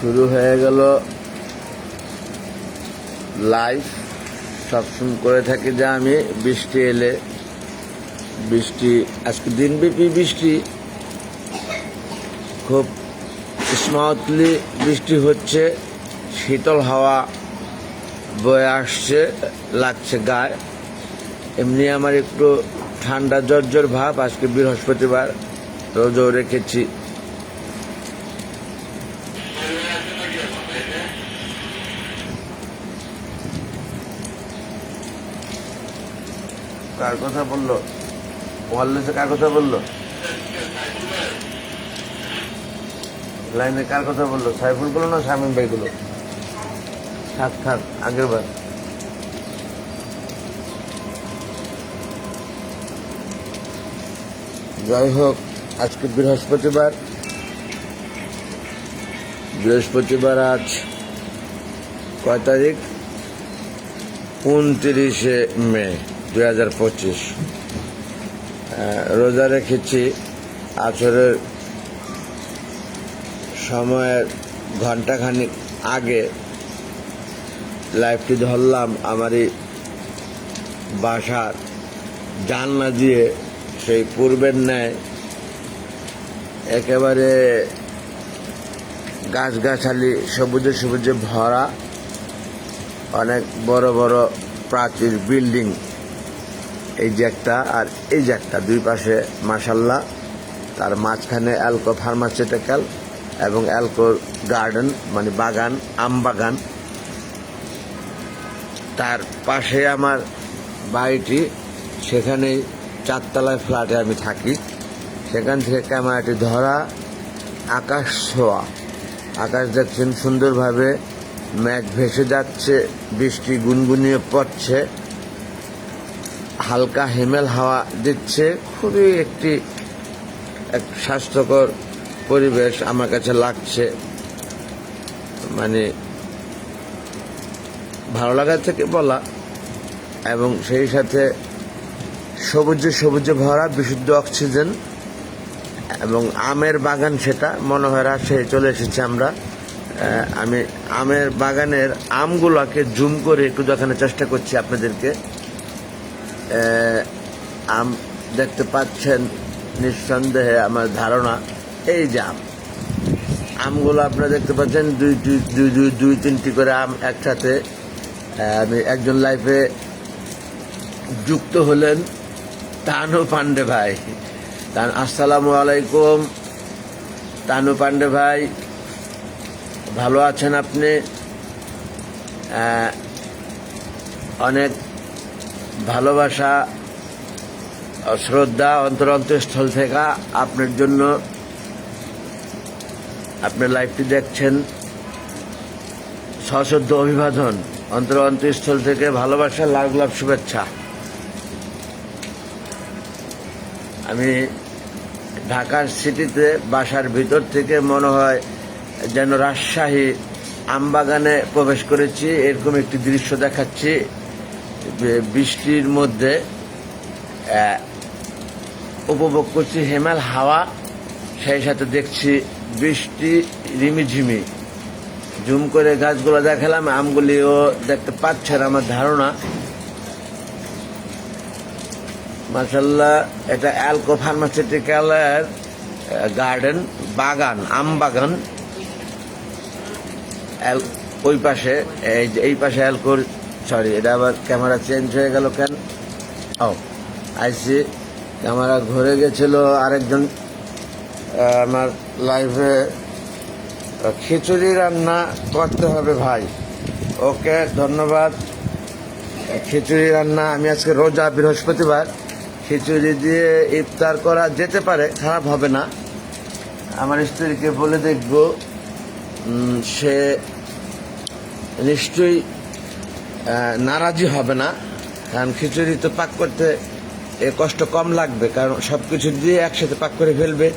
শুরু হয়ে গেল লাইভ। সবসময় করে থাকি যে আমি বৃষ্টি এলে, বৃষ্টি আজকে দিনব্যাপী বৃষ্টি, খুব স্মুথলি বৃষ্টি হচ্ছে, শীতল হাওয়া বয়ে আসছে, লাগছে গায়ে। এমনি আমার একটু ঠান্ডা জ্বর ভাব। আজকে বৃহস্পতিবার, রোজও রেখেছি। কার কথা বললো? ওয়ারলেসে কার কথা বললো? লাইনে কার কথা বললো? সাইফুল গুলো না শামীম ভাই গুলো? থাক আগের বার। যাই হোক, আজকে বৃহস্পতিবার। আজ কয় তারিখ? 29শে মে 2025। রোজা রেখেছি। আসরের সময়ের ঘন্টাখানিক আগে লাইভটি ধরলাম। আমারই বাসার জানলা দিয়ে সেই পূর্বের ন্যায় একেবারে গাছগাছালি সবুজে সবুজে ভরা, অনেক বড় বড় প্রাচীর বিল্ডিং। এই যে একটা আর এই যে একটা, দুই পাশে মাশাল্লাহ। তার মাঝখানে অ্যালকো ফার্মাসিউটিক্যাল এবং অ্যালকো গার্ডেন, মানে বাগান, আম বাগান। তার পাশে আমার বাড়িটি, সেখানেই 4 তলায় ফ্ল্যাটে আমি থাকি। সেখান থেকে ক্যামেরাটি ধরা, আকাশ ছোঁয়া। আকাশ দেখছেন সুন্দরভাবে, মেঘ ভেসে যাচ্ছে, বৃষ্টি গুনগুনিয়ে পড়ছে, হালকা হিমেল হাওয়া দিচ্ছে। খুবই একটি স্বাস্থ্যকর পরিবেশ আমার কাছে লাগছে। মানে ভালো লাগার থেকে বলা, এবং সেই সাথে সবুজে সবুজে ভরা, বিশুদ্ধ অক্সিজেন এবং আমের বাগান। সেটা মনে হয় রাজশাহী চলে এসেছি আমরা। আমি আমের বাগানের আমগুলোকে জুম করে একটু দেখানোর চেষ্টা করছি আপনাদেরকে। আম দেখতে পাচ্ছেন নিঃসন্দেহে, আমার ধারণা এই যে আমগুলো আপনারা দেখতে পাচ্ছেন, দুই তিনটি করে আম একসাথে। আমি একজন লাইফে যুক্ত হলেন, তানু পান্ডে ভাই। আসসালামু আলাইকুম তানু পান্ডে ভাই, ভালো আছেন আপনি? অনেক ভালোবাসা, শ্রদ্ধা অন্তরস্থল থেকে আপনার জন্য। আপনার লাইভটি দেখছেন, সশ্রদ্ধ অভিবাদন, অন্তরস্থল থেকে ভালোবাসা, লাভ লাভ শুভেচ্ছা। আমি ঢাকার সিটিতে বাসার ভিতর থেকে মনে হয় যেন রাজশাহী আমবাগানে প্রবেশ করেছি, এরকম একটি দৃশ্য দেখাচ্ছি। বৃষ্টির মধ্যে উপভোগ করছি হিমেল হাওয়া, সেই সাথে দেখছি বৃষ্টি রিমিঝিমি। জুম করে গাছগুলো দেখালাম, আমগুলিও দেখতে পাচ্ছেন আমার ধারণা। মাশাল্লাহ, এটা অ্যালকো ফার্মাসিউটিক্যালের গার্ডেন, বাগান, আম বাগান। ওই পাশে, এই পাশে অ্যালকোর, সরি, এটা আবার ক্যামেরা চেঞ্জ হয়ে গেল কেন? আইসি, ক্যামেরা ঘুরে গেছিল। আরেকজন আমার লাইভে খিচুড়ি রান্না করতে হবে ভাই। ওকে, ধন্যবাদ। খিচুড়ি রান্না, আমি আজকে রোজা, বৃহস্পতিবার, খিচুড়ি দিয়ে ইফতার করা যেতে পারে, খারাপ হবে না। আমার স্ত্রীকে বলে দেখব, সে নিশ্চয়ই নারাজি হবে না। কারণ খিচুড়ি তো পাক করতে কষ্ট কম লাগবে, কারণ সব কিছু দিয়ে একসাথে পাক করে ফেলবে।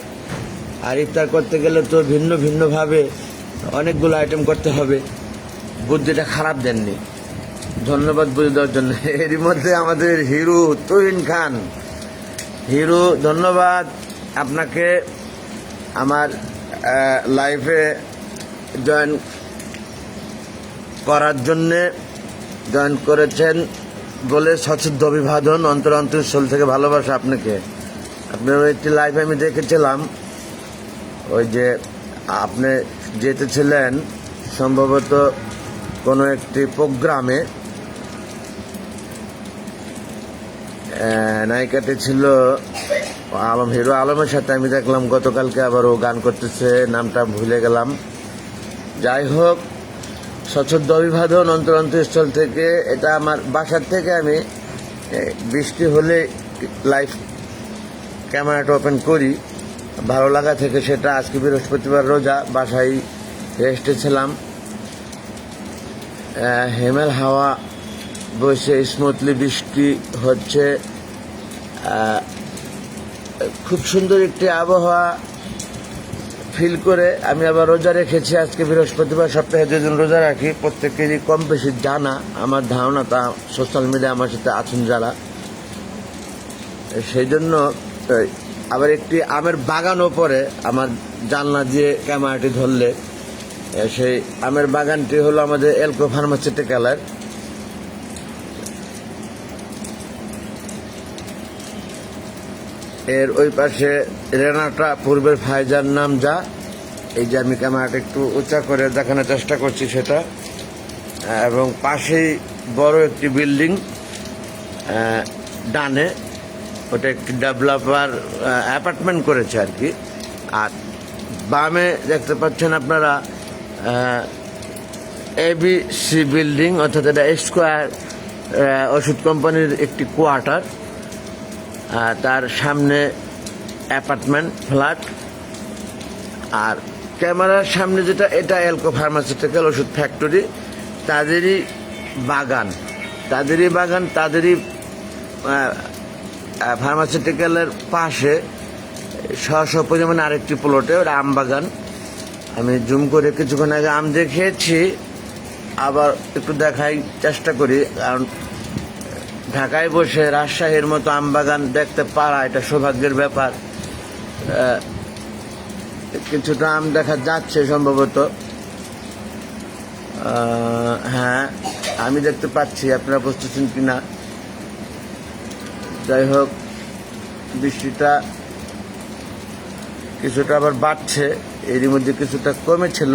আর ইফতার করতে গেলে তো ভিন্ন ভিন্নভাবে অনেকগুলো আইটেম করতে হবে। বুদ্ধিটা খারাপ দেননি, ধন্যবাদ বুদ্ধি দেওয়ার জন্য। এরই মধ্যে আমাদের হিরো তুহিন খান, হিরো, ধন্যবাদ আপনাকে। আমার লাইফে জয়েন করার জন্যে জয়েন করেছেন বলে সশ্রদ্ধ অভিবাদন, অন্তরস্থল থেকে ভালোবাসা আপনাকে। আপনার একটি লাইভ আমি দেখেছিলাম, ওই যে আপনি যেতেছিলেন সম্ভবত কোনো একটি প্রোগ্রামে, নায়িকাটি ছিল আলম, হিরো আলমের সাথে আমি দেখলাম গতকালকে, আবার ও গান করতেছে, নামটা ভুলে গেলাম। যাই হোক, সশ্রদ্ধ অভিবাদন অন্তরস্থল থেকে। এটা আমার বাসার থেকে আমি বৃষ্টি হলে লাইভ ক্যামেরাটা ওপেন করি, ভালো লাগা থেকে। সেটা আজকে বৃহস্পতিবার, রোজা, বাসায় রেস্টে ছিলাম। হিমেল হাওয়া বসে স্মুথলি বৃষ্টি হচ্ছে, খুব সুন্দর একটি আবহাওয়া ফিল করে আমি আবার রোজা রেখেছি। আজকে বৃহস্পতিবার, সপ্তাহে যেদিন রোজা রাখি প্রত্যেকেরই কম বেশি জানা, আমার ধারণা, তা সোশ্যাল মিডিয়া আমার সাথে আছেন যারা, সেই জন্য আবার একটি আমের বাগানও পরে আমার জানলা দিয়ে ক্যামেরাটি ধরলে। সেই আমের বাগানটি হলো আমাদের এলকো ফার্মাসিউটিক্যালের। এর ওই পাশে রেনাটা, পূর্বের ফাইজার নাম যা। এই যে আমি ক্যামেরাটা একটু উঁচা করে দেখানোর চেষ্টা করছি সেটা, এবং পাশেই বড় একটি বিল্ডিং ডানে, ওটা একটি ডেভেলপার অ্যাপার্টমেন্ট করেছে আর কি। আর বামে দেখতে পাচ্ছেন আপনারা এবিসি বিল্ডিং, অর্থাৎ এটা স্কোয়ার ওষুধ কোম্পানির একটি কোয়ার্টার, তার সামনে অ্যাপার্টমেন্ট ফ্ল্যাট। আর ক্যামেরার সামনে যেটা, এটা এলকো ফার্মাসিউটিক্যাল ওষুধ ফ্যাক্টরি, তাদেরই বাগান, তাদেরই ফার্মাসিউটিক্যালের পাশে স্ব পরিমাণে আরেকটি প্লটে, ওটা আম বাগান। আমি জুম করে কিছুক্ষণ আগে আম দেখিয়েছি, আবার একটু দেখাই চেষ্টা করি, কারণ ঢাকায় বসে রাজশাহীর মতো আম বাগান দেখতে পারা এটা সৌভাগ্যের ব্যাপার। কিছুটা আম দেখা যাচ্ছে সম্ভবত, হ্যাঁ আমি দেখতে পাচ্ছি, আপনারা বুঝতেছেন কিনা। যাই হোক, বৃষ্টিটা কিছুটা আবার বাড়ছে, এরই মধ্যে কিছুটা কমেছিল।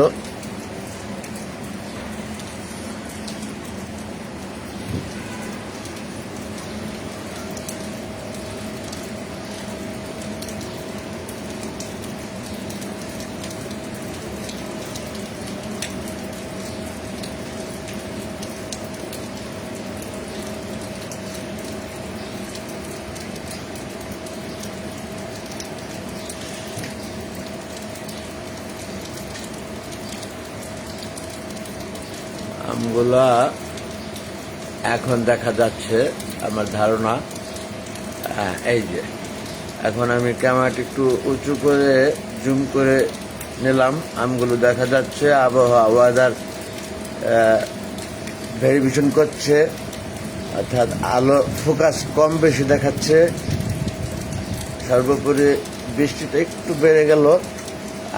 আমগুলা এখন দেখা যাচ্ছে আমার ধারণা, এই যে এখন আমি ক্যামেরাটি একটু উঁচু করে জুম করে নিলাম, আমগুলো দেখা যাচ্ছে। আবহাওয়া ওয়েদার ভেরিফিকেশন করছে, অর্থাৎ আলো ফোকাস কম বেশি দেখাচ্ছে। সর্বোপরি বৃষ্টিটা একটু বেড়ে গেল,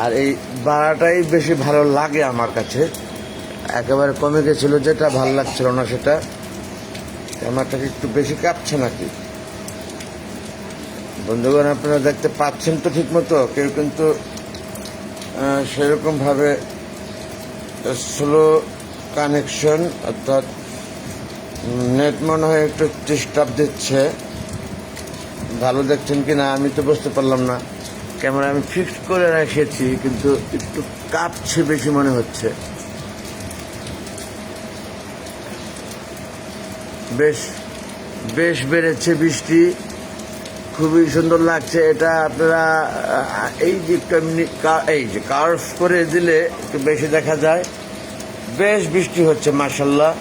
আর এই বাড়াটাই বেশি ভালো লাগে আমার কাছে। একেবারে কমে গেছিল যেটা, ভালো লাগছিল না সেটা। ক্যামেরাটাকে একটু বেশি কাঁপছে নাকি বন্ধুগণ, আপনারা দেখতে পাচ্ছেন তো ঠিক মতো? কেউ কিন্তু সেরকমভাবে স্লো কানেকশন, অর্থাৎ নেট মনে হয় একটু ডিস্টার্ব দিচ্ছে। ভালো দেখছেন কি না আমি তো বুঝতে পারলাম না। ক্যামেরা আমি ফিক্স করে রেখেছি, কিন্তু একটু কাঁপছে বেশি মনে হচ্ছে। বেশ বেড়েছে বৃষ্টি, খুবই সুন্দর লাগছে এটা। আপনারা এই যে কার্ভ করে দিলে একটু বেশি দেখা যায়। বেশ বৃষ্টি হচ্ছে মাশাআল্লাহ,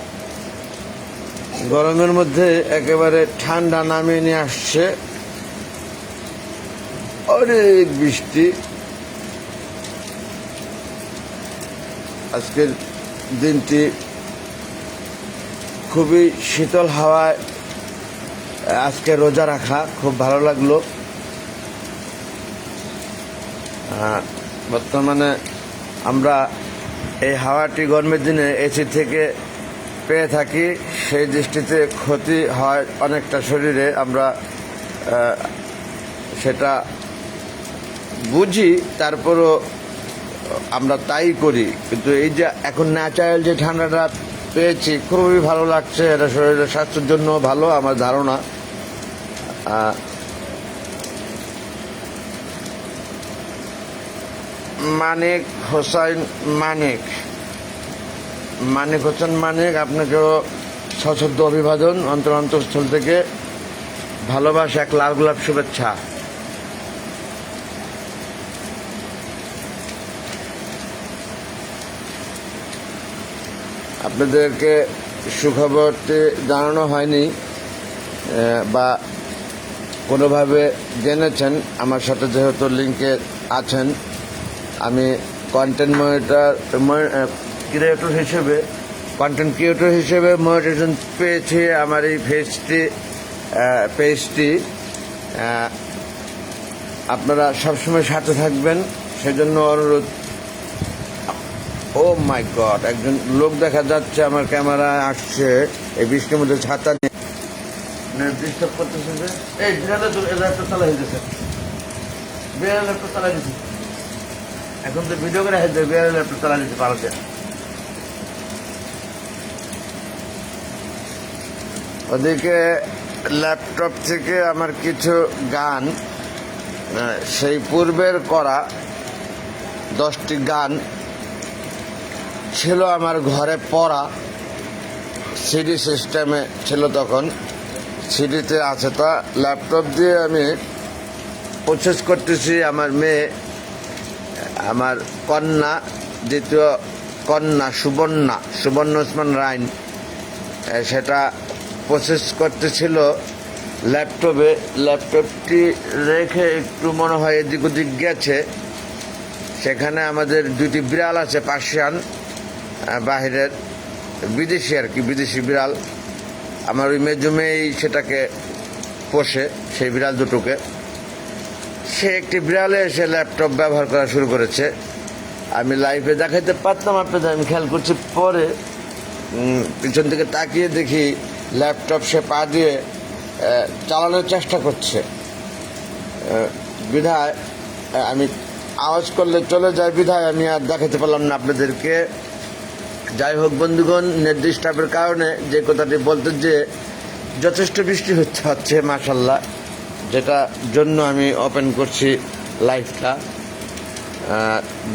গরমের মধ্যে একেবারে ঠান্ডা নামিয়ে নিয়ে আসছে। অনেক বৃষ্টি আজকের দিনটি, খুবই শীতল হাওয়ায় আজকে রোজা রাখা, খুব ভালো লাগলো। বর্তমানে আমরা এই হাওয়াটি গরমের দিনে এসি থেকে পেয়ে থাকি, সেই দৃষ্টিতে ক্ষতি হয় অনেকটা শরীরে। আমরা সেটা বুঝি, তারপরও আমরা তাই করি। কিন্তু এই যে এখন ন্যাচারাল যে ঠান্ডাটা পেয়েছি, খুবই ভালো লাগছে। এটা শরীরের স্বাস্থ্যের জন্য ভালো আমার ধারণা। মানিক হোসাইন মানিক হোসেন মানিক, আপনাকেও সশ্রদ্ধ অভিবাদন অন্তরস্থল থেকে। ভালোবাসা, এক লাল গোলাপ শুভেচ্ছা। আপনাদেরকে সুখবরটি জানানো হয়নি বা কোনোভাবে জেনেছেন, আমার সাথে যেহেতু লিঙ্কে আছেন। আমি কন্টেন্ট ক্রিয়েটর হিসেবে মনিটাইজেশন পেয়েছি আমার এই পেজটি। আপনারা সবসময় সাথে থাকবেন, সেজন্য অনুরোধ। ও মাই গড, একজন লোক দেখা যাচ্ছে আমার ক্যামেরায় আসছে এই বৃষ্টির মধ্যে, ছাতা নিয়ে ডিস্টার্ব করতেছে। যে এই ল্যাপটপ চালা হয়েছে, বিড়াল ল্যাপটপ চালা দিচ্ছে। এখন তো ভিডিও করে হয়েছে, বিড়াল ল্যাপটপ চালা দিচ্ছে পালাতে। ওদিকে ল্যাপটপ থেকে আমার কিছু গান, সেই পূর্বের করা 10টি গান ছিল আমার ঘরে পড়া, সিডি সিস্টেমে ছিল তখন, সিডিতে আছে। তা ল্যাপটপ দিয়ে আমি প্রসেস করতেছি। আমার মেয়ে, আমার কন্যা, দ্বিতীয় কন্যা সুবর্ণ ওসমান রাইন, সেটা প্রসেস করতেছিল ল্যাপটপে। ল্যাপটপটি রেখে একটু মনে হয় এদিক ওদিক গেছে। সেখানে আমাদের 2টি বিড়াল আছে, পার্সিয়ান, বাহিরের বিদেশি আর কি, বিদেশি বিড়াল। আমার ওই মেজুমেই সেটাকে পোষে, সেই বিড়াল দুটোকে। সে একটি বিড়ালে এসে ল্যাপটপ ব্যবহার করা শুরু করেছে। আমি লাইভে দেখাইতে পারতাম আপনাদের, আমি খেয়াল করছি পরে, পিছন থেকে তাকিয়ে দেখি ল্যাপটপ সে পা দিয়ে চালানোর চেষ্টা করছে। বিধায় আমি আওয়াজ করলে চলে যায়, বিধায় আমি আর দেখাতে পারলাম না আপনাদেরকে। যাই হোক বন্ধুগণ, নেট ডিস্টার্বের কারণে যে কথাটি বলতে, যে যথেষ্ট বৃষ্টি হচ্ছে মাশাল্লাহ, যেটা জন্য আমি ওপেন করছি লাইভটা।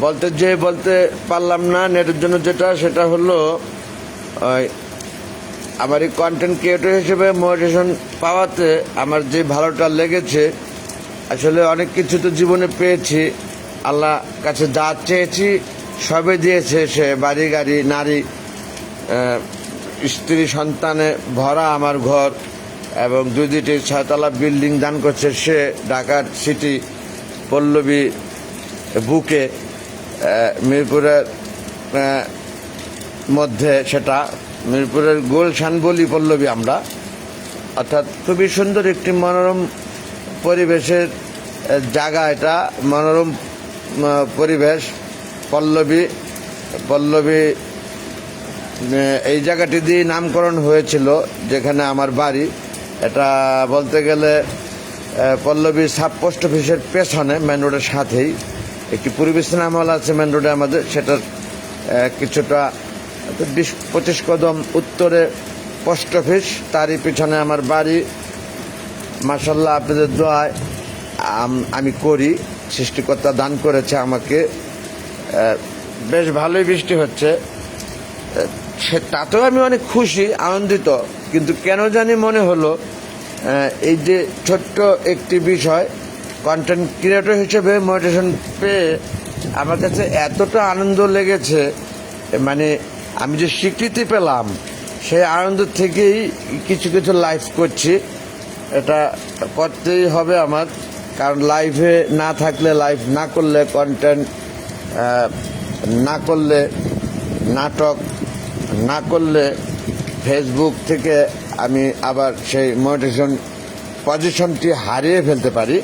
বলতে পারলাম না নেটের জন্য, সেটা হলো আমার এই কন্টেন্ট ক্রিয়েটর হিসেবে মোটিভেশন পাওয়াতে আমার যে ভালোটা লেগেছে। আসলে অনেক কিছু তো জীবনে পেয়েছি, আল্লাহ কাছে যা চেয়েছি সবে দিয়েছে সে। বাড়ি গাড়ি, নারী, স্ত্রী, সন্তানে ভরা আমার ঘর, এবং 2টি 6তলা বিল্ডিং দান করছে সে ঢাকার সিটি পল্লবী বুকে, মিরপুরের মধ্যে, সেটা মিরপুরের গুলশান বলি পল্লবী আমরা। অর্থাৎ খুবই সুন্দর একটি মনোরম পরিবেশের জায়গা, এটা মনোরম পরিবেশ। পল্লবী এই জায়গাটি দিয়ে নামকরণ হয়েছিল, যেখানে আমার বাড়ি। এটা বলতে গেলে পল্লবী সাব পোস্ট অফিসের পেছনে, মেন রোডের সাথেই একটি পরিবেশ নামল আছে মেন রোডে আমাদের। সেটার কিছুটা 20-25 কদম উত্তরে পোস্ট অফিস, তারই পিছনে আমার বাড়ি। মাশাল্লাহ, আপনাদের দোয়ায় আমি করি, সৃষ্টিকর্তা দান করেছে আমাকে। বেশ ভালোই বৃষ্টি হচ্ছে, তাতেও আমি অনেক খুশি, আনন্দিত। কিন্তু কেন জানি মনে হলো এই যে ছোট্ট একটি বিষয়, কন্টেন্ট ক্রিয়েটর হিসেবে মোটিভেশন পেয়ে আমার কাছে এতটা আনন্দ লেগেছে, মানে আমি যে স্বীকৃতি পেলাম, সেই আনন্দ থেকেই কিছু লাইভ করছি। এটা করতেই হবে আমার, কারণ লাইভে না থাকলে, লাইভ না করলে, কন্টেন্ট না করলে, নাটক না করলে, ফেসবুক থেকে আমি আবার সেই মোটিভেশন পজিশনটি হারিয়ে ফেলতে পারি।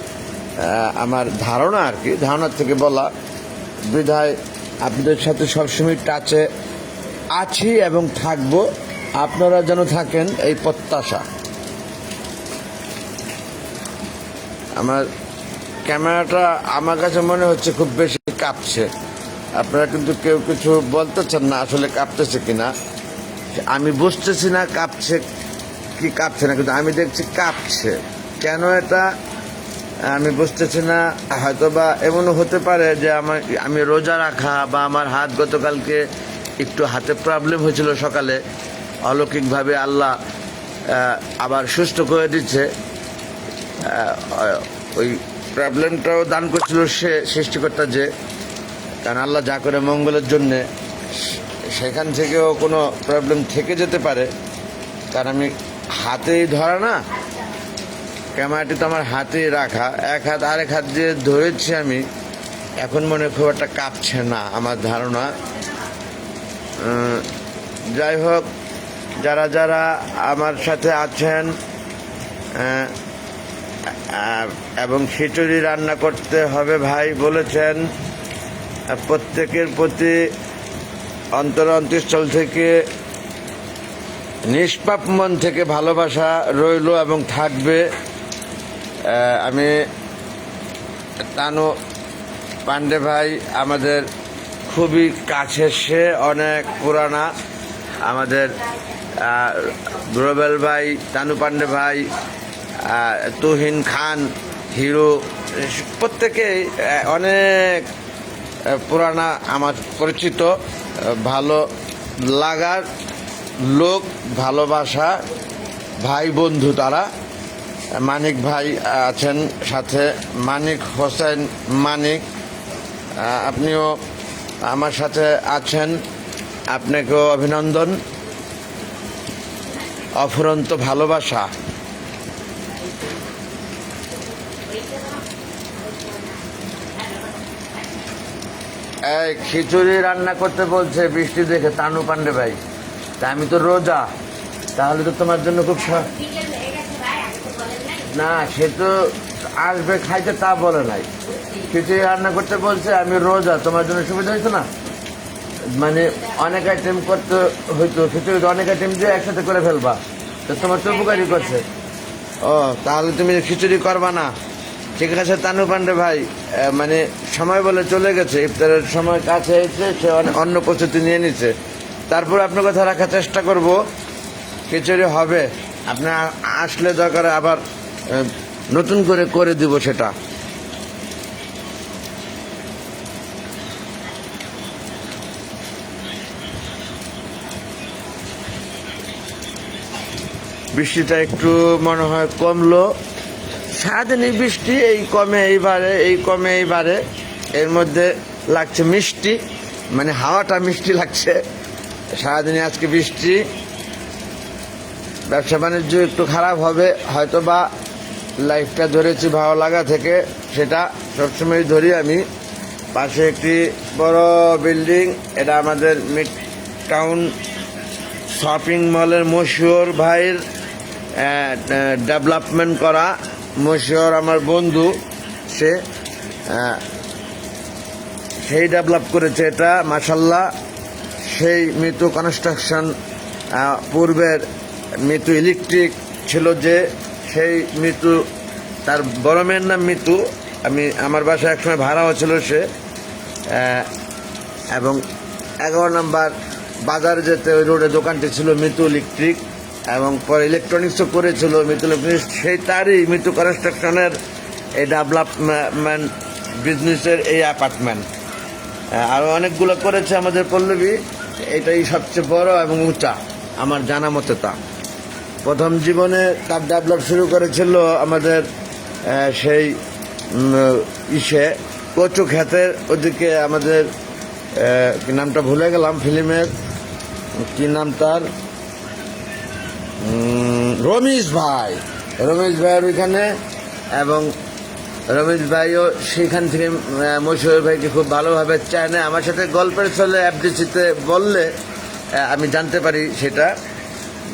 আমার ধারণা আর কি, ধারণার থেকে বলা, বিধায় আপনাদের সাথে সবসময় টাচে আছি এবং থাকবো, আপনারা যেন থাকেন এই প্রত্যাশা। আমার ক্যামেরাটা আমার কাছে মনে হচ্ছে খুব বেশি কাঁপছে, আপনারা কিন্তু কেউ কিছু বলতেছেন না আসলে কাঁপতেছে কিনা। আমি বুঝতেছি না কাঁপছে কি কাঁপছে না, কিন্তু আমি দেখছি কাঁপছে। কেন এটা আমি বুঝতেছি না। হয়তো বা এমনও হতে পারে যে আমি রোজা রাখা বা আমার হাত গতকালকে একটু হাতে প্রবলেম হয়েছিল সকালে, অলৌকিকভাবে আল্লাহ আবার সুস্থ করে দিচ্ছে। ওই প্রবলেমটাও দান করছিল সে সৃষ্টিকর্তা, যে কারণ আল্লাহ যা করে মঙ্গলের জন্যে, সেখান থেকেও কোনো প্রবলেম থেকে যেতে পারে। কারণ আমি হাতেই ধরা না, ক্যামেরাটি তো আমার হাতেই রাখা, এক হাত আরেক হাত দিয়ে ধরেছি আমি। এখন মনে খুব একটা কাঁপছে না আমার ধারণা। যাই হোক, যারা যারা আমার সাথে আছেন এবং খিচুড়ি রান্না করতে হবে ভাই বলেছেন, প্রত্যেকের প্রতি অন্তরস্থল থেকে নিষ্পাপ মন থেকে ভালোবাসা রইল এবং থাকবে। আমি তানু পান্ডে ভাই আমাদের খুবই কাছের, সে অনেক পুরানা। আমাদের রুবেল ভাই, তানু পান্ডে ভাই, তুহিন খান, হিরো, প্রত্যেকেই অনেক পুরানা আমার পরিচিত, ভালো লাগার লোক, ভালোবাসা ভাই বন্ধু তারা। মানিক ভাই আছেন সাথে, মানিক হোসেন মানিক, আপনিও আমার সাথে আছেন, আপনাকেও অভিনন্দন, অফুরন্ত ভালোবাসা। এই খিচুড়ি রান্না করতে বলছে বৃষ্টি দেখে তানু পান্ডে ভাই, তা আমি তো রোজা, তাহলে তো তোমার জন্য খুব না, সে তো আসবে খাইতে তা বলে নাই, খিচুড়ি রান্না করতে বলছে, আমি রোজা, তোমার জন্য সুবিধা হইতো না? মানে অনেক আইটেম করতে হইতো, খিচুড়ি অনেক আইটেম দিয়ে একসাথে করে ফেলবা, তো তোমার তো উপকারই করছে। ও, তাহলে তুমি খিচুড়ি করবা না? ঠিক আছে তানু পান্ডে ভাই, মানে সময় বলে চলে গেছে, ইফতারের সময় কাছে এসে সে অন্য প্রস্তুতি নিয়ে নিচ্ছে। তারপর আপনার কথা রাখার চেষ্টা করব, খিচুড়ি হবে, আপনার আসলে দরকার আবার নতুন করে করে দিব সেটা। বৃষ্টিটা একটু মনে হয় কমলো, সারাদিনই বৃষ্টি, এই কমে এইবারে, এই কমে এইবারে, এর মধ্যে লাগছে মিষ্টি, মানে হাওয়াটা মিষ্টি লাগছে। সারাদিনে আজকে বৃষ্টি, ব্যবসা বাণিজ্য একটু খারাপ হবে হয়তো, বা লাইফটা ধরেছি ভালো লাগা থেকে, সেটা সবসময় ধরি আমি। পাশে একটি বড় বিল্ডিং, এটা আমাদের মিড টাউন শপিং মলের মশিউর ভাইয়ের ডেভেলপমেন্ট করা। মশিউর আমার বন্ধু, সেই ডেভেলপ করেছে এটা, মাশাল্লাহ। সেই মিতু কনস্ট্রাকশন, পূর্বের মিতু ইলেকট্রিক ছিল যে, সেই মিতু, তার বড় মেয়ের নাম মিতু। আমার বাসায় একসময় ভাড়াও ছিল সে, এবং 11 নম্বর বাজার যেতে ওই রোডে দোকানটি ছিল মিতু ইলেকট্রিক, এবং পরে ইলেকট্রনিক্সও করেছিল মিতু ইলেকট্রনিক্স। সেই তারই মিতু কনস্ট্রাকশনের এই ডেভেলপমেন্ট বিজনেসের এই অ্যাপার্টমেন্ট, আরও অনেকগুলো করেছে আমাদের পল্লবী। এটাই সবচেয়ে বড় এবং উঁচা আমার জানা মতে। তা প্রথম জীবনে তার ডেভেলপ শুরু করেছিল আমাদের সেই কচু ক্ষেতের ওদিকে, আমাদের কি নামটা ভুলে গেলাম, ফিল্মের কি নাম তার, রমেশ ভাইয়ের ওইখানে। এবং রমেশ ভাইও সেখান থেকে মশিউর ভাইকে খুব ভালোভাবে চায়, আমার সাথে গল্পের চলে এফডিসিতে বললে আমি জানতে পারি সেটা।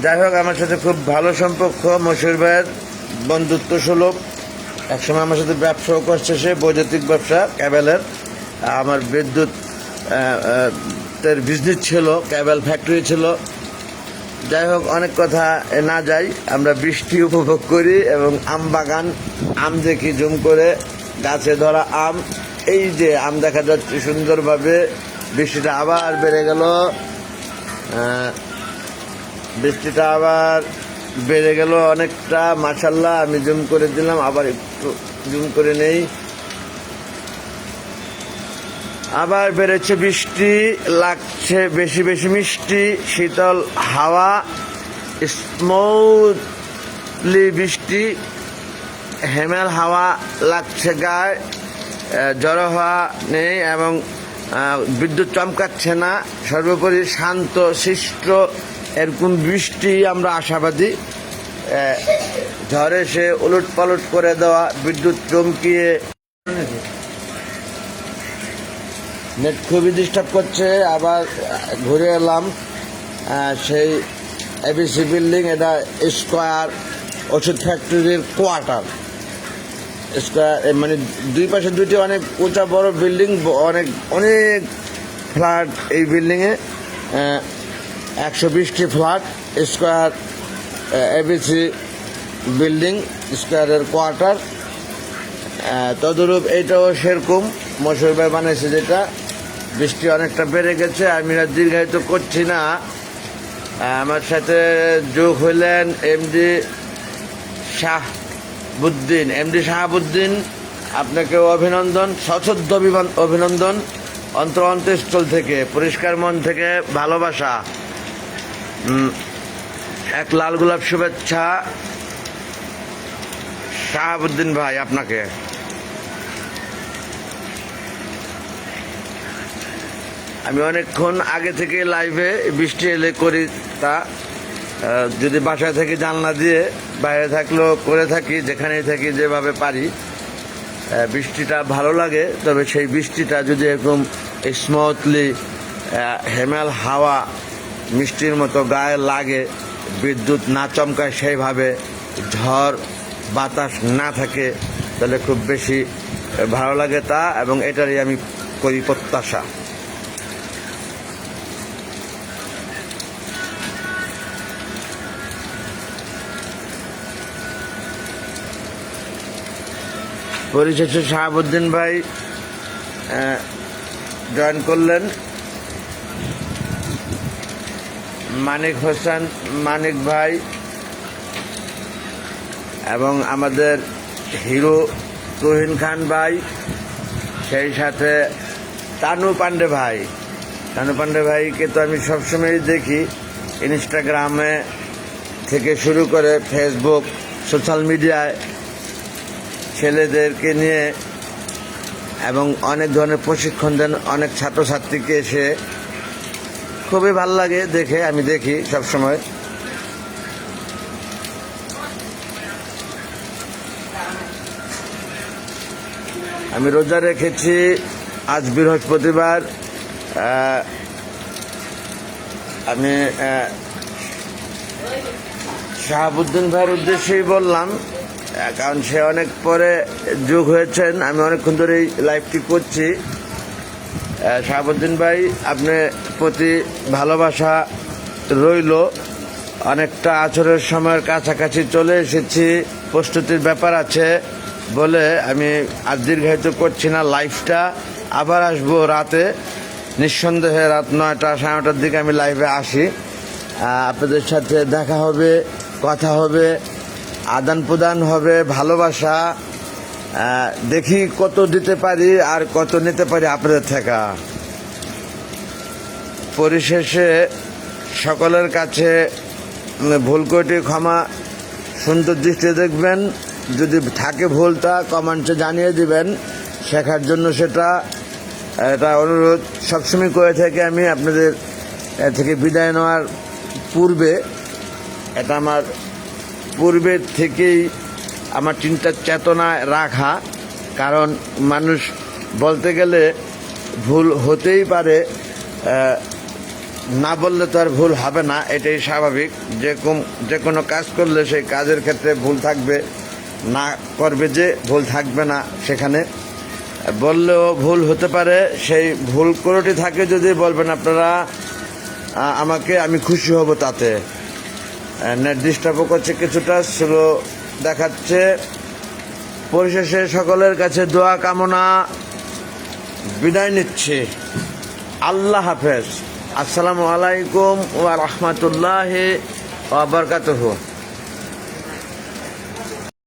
যাই হোক, আমার সাথে খুব ভালো সম্পর্ক, মশিউর ভাইয়ের বন্ধুত্ব সুলভ। একসময় আমার সাথে ব্যবসাও করছে সে, বৈদ্যুতিক ব্যবসা, ক্যাবেলের। আমার বিদ্যুৎ তের বিজনেস ছিল, কেবল ফ্যাক্টরি ছিল। যাই হোক, অনেক কথা না যাই, আমরা বৃষ্টি উপভোগ করি এবং আম বাগান, আম দেখি জুম করে, গাছে ধরা আম। এই যে আম দেখা যাচ্ছে সুন্দরভাবে। বৃষ্টিটা আবার বেড়ে গেল, বৃষ্টিটা আবার বেড়ে গেল অনেকটা, মাশাআল্লাহ। আমি জুম করে দিলাম, আবার একটু জুম করে নেই। আবার বেড়েছে বৃষ্টি, লাগছে বেশি বেশি মিষ্টি, শীতল হাওয়া, স্মুথলি বৃষ্টি, হেমেল হাওয়া লাগছে গায়ে, জড়ো হওয়া নেই এবং বিদ্যুৎ চমকাচ্ছে না। সর্বোপরি শান্ত শিষ্ট এরকম বৃষ্টি আমরা আশাবাদী। ঝড়ে সে উলট পালট করে দেওয়া, বিদ্যুৎ চমকিয়ে। নেট খুবই ডিস্টার্ব করছে। আবার ঘুরে এলাম সেই এবিসি বিল্ডিং, এটা স্কোয়ার ওষুধ ফ্যাক্টরির কোয়ার্টার। স্কোয়ার মানে দুই পাশে দুইটি অনেক উঁচা বড় বিল্ডিং, অনেক অনেক ফ্ল্যাট এই বিল্ডিংয়ে, 120টি ফ্ল্যাট। স্কোয়ার এবিসি বিল্ডিং, স্কোয়ারের কোয়ার্টার। তদরূপ এইটাও সেরকম মশার ভাই বানাইছে যেটা। বৃষ্টি অনেকটা বেড়ে গেছে, আমি আর দীর্ঘায়িত করছি না। আমার সাথে যোগ হইলেন এমডি শাহাবুদ্দিন। আপনাকেও অভিনন্দন, সশ্রদ্ধ অভিনন্দন, অন্তঃস্থল থেকে, পরিষ্কার মন থেকে ভালোবাসা। এক লাল গোলাপ শুভেচ্ছা শাহাবুদ্দিন ভাই আপনাকে। আমি অনেকক্ষণ আগে থেকে লাইভে বৃষ্টি এলে করি তা, যদি বাসায় থেকে জানলা দিয়ে বাইরে থাকলেও করে থাকি, যেখানেই থাকি যেভাবে পারি। বৃষ্টিটা ভালো লাগে, তবে সেই বৃষ্টিটা যদি এরকম স্মুথলি হেমেল হাওয়া মিষ্টির মতো গায়ে লাগে, বিদ্যুৎ না চমকায় সেইভাবে, ঝড় বাতাস না থাকে, তাহলে খুব বেশি ভালো লাগে তা, এবং এটারই আমি করি প্রত্যাশা। পরিশেষে শাহাবুদ্দিন ভাই জয়েন করলেন। মানিক হোসেন মানিক ভাই এবং আমাদের হিরো তুহিন খান ভাই, সেই সাথে তানু পান্ডে ভাইকে তো আমি সবসময় দেখি ইনস্টাগ্রামে থেকে শুরু করে ফেসবুক, সোশ্যাল মিডিয়ায় ছেলেদেরকে নিয়ে, এবং অনেক ধরনের প্রশিক্ষণ দেন অনেক ছাত্রছাত্রীকে। এসে খুবই ভাল লাগে দেখে, আমি দেখি সবসময়। আমি রোজা রেখেছি, আজ বৃহস্পতিবার। আমি শাহাবুদ্দিন ভাইয়ের উদ্দেশ্যেই বললাম, কারণ সে অনেক পরে যোগ হয়েছেন, আমি অনেকক্ষণ ধরে এই লাইভটি করছি। শাহাবুদ্দিন ভাই, আপনার প্রতি ভালোবাসা রইল। অনেকটা আছরের সময়ের কাছাকাছি চলে এসেছি, প্রস্তুতির ব্যাপার আছে বলে আমি আর দীর্ঘায়িত করছি না লাইভটা। আবার আসবো রাতে, নিঃসন্দেহে রাত 9টা 9:30টার দিকে আমি লাইভে আসি। আপনাদের সাথে দেখা হবে, কথা হবে, আদান প্রদান হবে, ভালোবাসা। দেখি কত দিতে পারি আর কত নিতে পারি আপনাদের থেকে। পরিশেষে সকলের কাছে ভুল কোটি ক্ষমা সুন্দর দৃষ্টিতে দেখবেন। যদি থাকে ভুলটা কমেন্টে জানিয়ে দিবেন, শেখার জন্য এটা অনুরোধ সবসময় করে থাকি আমি আপনাদের থেকে বিদায় নেওয়ার পূর্বে। এটা আমার পূর্বের থেকেই আমার চিন্তার চেতনায় রাখা, কারণ মানুষ বলতে গেলে ভুল হতেই পারে, না বললে তো আর ভুল হবে না, এটাই স্বাভাবিক। যে কোনো কাজ করলে সেই কাজের ক্ষেত্রে ভুল থাকবে, না করবে যে ভুল থাকবে না সেখানে। বললেও ভুল হতে পারে, সেই ভুল কোনোটি থাকে যদি বলবেন আপনারা আমাকে, আমি খুশি হব তাতে। নেট ডিস্টার্বও করছে, কিছুটা স্লো দেখাচ্ছে। পরিশেষে সকলের কাছে দোয়া কামনা, বিদায় নিচ্ছি। আল্লাহ হাফেজ। আসসালামু আলাইকুম ওয়া রাহমাতুল্লাহি ওয়া বারাকাতুহু।